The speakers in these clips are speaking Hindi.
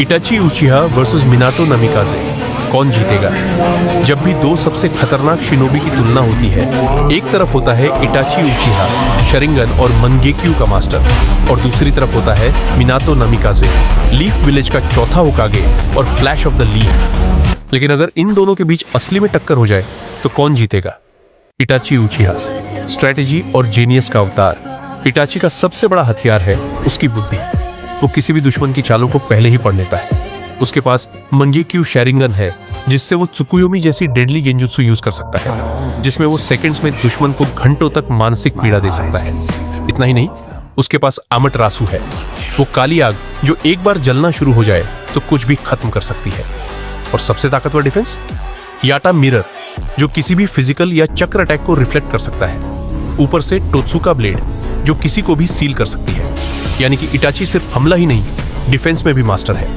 इटाची उचिहा वर्सेस मिनाटो नमिकाजे, कौन जीतेगा? जब भी दो सबसे खतरनाक शिनोबी की तुलना होती है, एक तरफ होता है इटाची उचिहा, शरिंगन और मंगेक्यू का मास्टर, और दूसरी तरफ होता है मिनाटो नमिकाजे, लीफ विलेज का चौथा होकागे और फ्लैश ऑफ द लीफ। लेकिन अगर इन दोनों के बीच असली में टक्कर हो जाए तो कौन जीतेगा? इटाची उचिहा, स्ट्रेटेजी और जीनियस का अवतार। इटाची का सबसे बड़ा हथियार है उसकी बुद्धि। वो किसी भी दुश्मन की चालों को पहले ही पढ़ लेता है। उसके पास मंगेक्यू शैरिंगन है, जिससे वो त्सुकुयोमी जैसी डेडली गेंजुत्सु यूज कर सकता है, जिसमें वो सेकंड्स में दुश्मन को घंटों तक मानसिक पीड़ा दे सकता है। इतना ही नहीं, उसके पास आमटरासु है, वो काली आग जो एक बार जलना शुरू हो जाए तो कुछ भी खत्म कर सकती है। और सबसे ताकतवर डिफेंस, याटा मिरर, जो किसी भी फिजिकल या चक्र अटैक को रिफ्लेक्ट कर सकता है। ऊपर से टोत्सुका ब्लेड, जो किसी को भी सील कर सकती है। यानी कि इटाची सिर्फ हमला ही नहीं, डिफेंस में भी मास्टर है।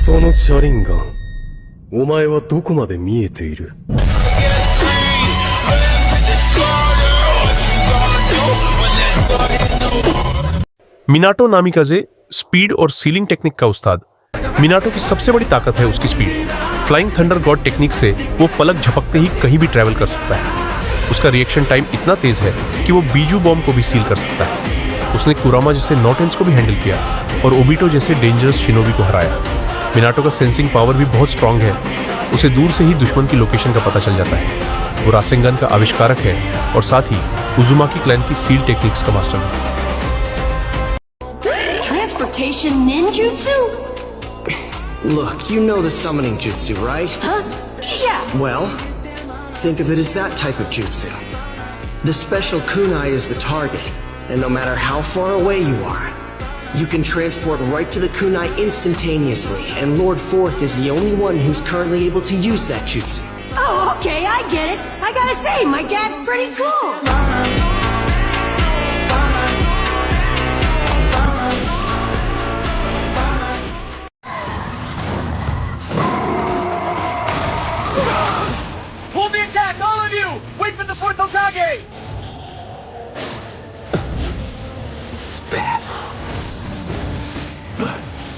そのシャリンガン、お前はどこまで見えている? मिनाटो नामिकाजे स्पीड और सीलिंग टेक्निक का उस्ताद। मिनाटो की सबसे बड़ी ताकत है उसकी speed. Flying thunder God technique से वो पलक झपकते ही कहीं भी ट्रैवल कर सकता है। उसका रिएक्शन टाइम इतना तेज है कि वो बीजू बॉम्ब को भी सील कर सकता है। उसने कुरामा जैसे नॉटेंस को भी हैंडल किया और ओबिटो जैसे डेंजरस शिनोबी को हराया। मिनाटो का सेंसिंग पावर भी बहुत स्ट्रांग है। उसे दूर से ही दुश्मन की लोकेशन का पता चल जाता है। वो रासेंगन का आविष्कारक है और साथ ही उजुमाकी क्लैन की सील टेक्निक्स का मास्टर है। Transportation ninjutsu? Look, you know the summoning jutsu, right? Huh? Yeah. Well, think of it as that type of jutsu. The special kunai is the target, and no matter how far away you are, you can transport right to the kunai instantaneously, and Lord Forth is the only one who's currently able to use that jutsu. Oh, okay, I get it. I gotta say, my dad's pretty cool. Hold the attack, all of you! Wait for the fourth Hokage! Bad.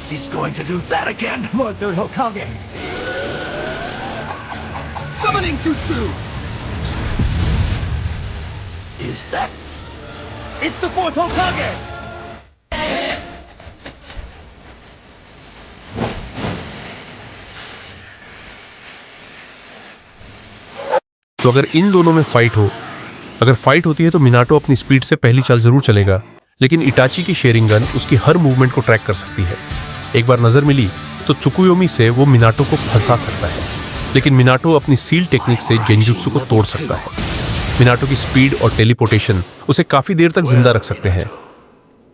He's going to do that again! Lord Third Hokage! Summoning Jutsu! Is that... It's the fourth Hokage! तो अगर इन दोनों में फाइट हो, अगर फाइट होती है तो मिनाटो अपनी स्पीड से पहली चाल जरूर चलेगा, लेकिन इटाची की शेरिंगन उसकी हर मूवमेंट को ट्रैक कर सकती है। एक बार नजर मिली तो त्सुकुयोमी से वो मिनाटो को फंसा सकता है, लेकिन मिनाटो अपनी सील टेक्निक से गेंजुत्सु को तोड़ सकता है। मिनाटो की स्पीड और टेलीपोर्टेशन उसे काफी देर तक जिंदा रख सकते हैं।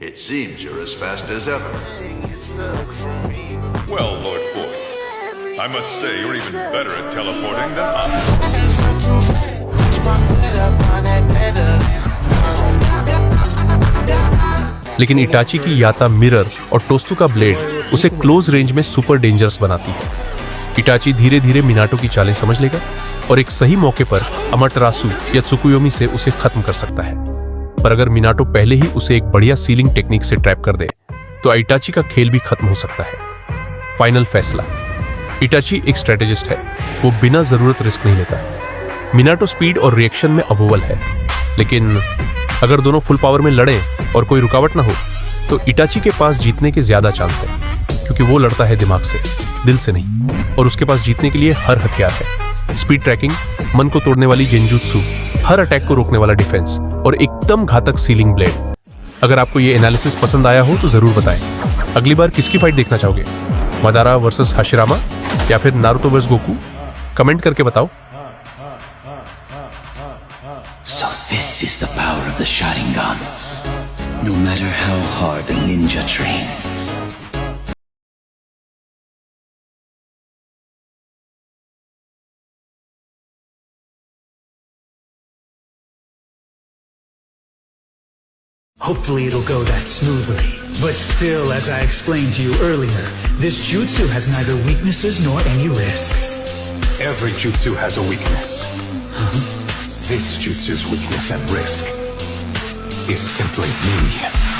It seems you're as fast as ever. Well, Lord Forth, I must say you're even better at teleporting than I. लेकिन इटाची की याता मिरर और टोत्सुका ब्लेड उसे क्लोज रेंज में सुपर डेंजरस बनाती है। इटाची धीरे धीरे मिनाटो की चालें समझ लेगा और एक सही मौके पर अमाटेरासु या त्सुकुयोमी से उसे खत्म कर सकता है। पर अगर मिनाटो पहले ही उसे एक बढ़िया सीलिंग टेक्निक से ट्रैप कर दे तो इटाची का खेल भी खत्म हो सकता है। फाइनल फैसला, इटाची एक स्ट्रेटेजिस्ट है, वो बिना जरूरत रिस्क नहीं लेता। मिनाटो स्पीड और रिएक्शन में अव्वल है, लेकिन अगर दोनों फुल पावर में लड़े और कोई रुकावट ना हो तो इटाची के पास जीतने के ज्यादा चांस है, क्योंकि वो लड़ता है दिमाग से, दिल से नहीं, और उसके पास जीतने के लिए हर हथियार है। स्पीड ट्रैकिंग, मन को तोड़ने वाली गेंजुत्सु, हर अटैक को रोकने वाला डिफेंस और एकदम घातक सीलिंग ब्लेड। अगर आपको ये एनालिसिस पसंद आया हो तो जरूर बताएं। अगली बार किसकी फाइट देखना चाहोगे? मदारा वर्सेस हाशिरामा या फिर नारुतो वर्सेस गोकू? कमेंट करके बताओ। So this is the power of the Sharingan. No matter how hard a ninja trains. Hopefully it'll go that smoothly. But still, as I explained to you earlier, this jutsu has neither weaknesses nor any risks. Every jutsu has a weakness. This jutsu's weakness and risk is simply me.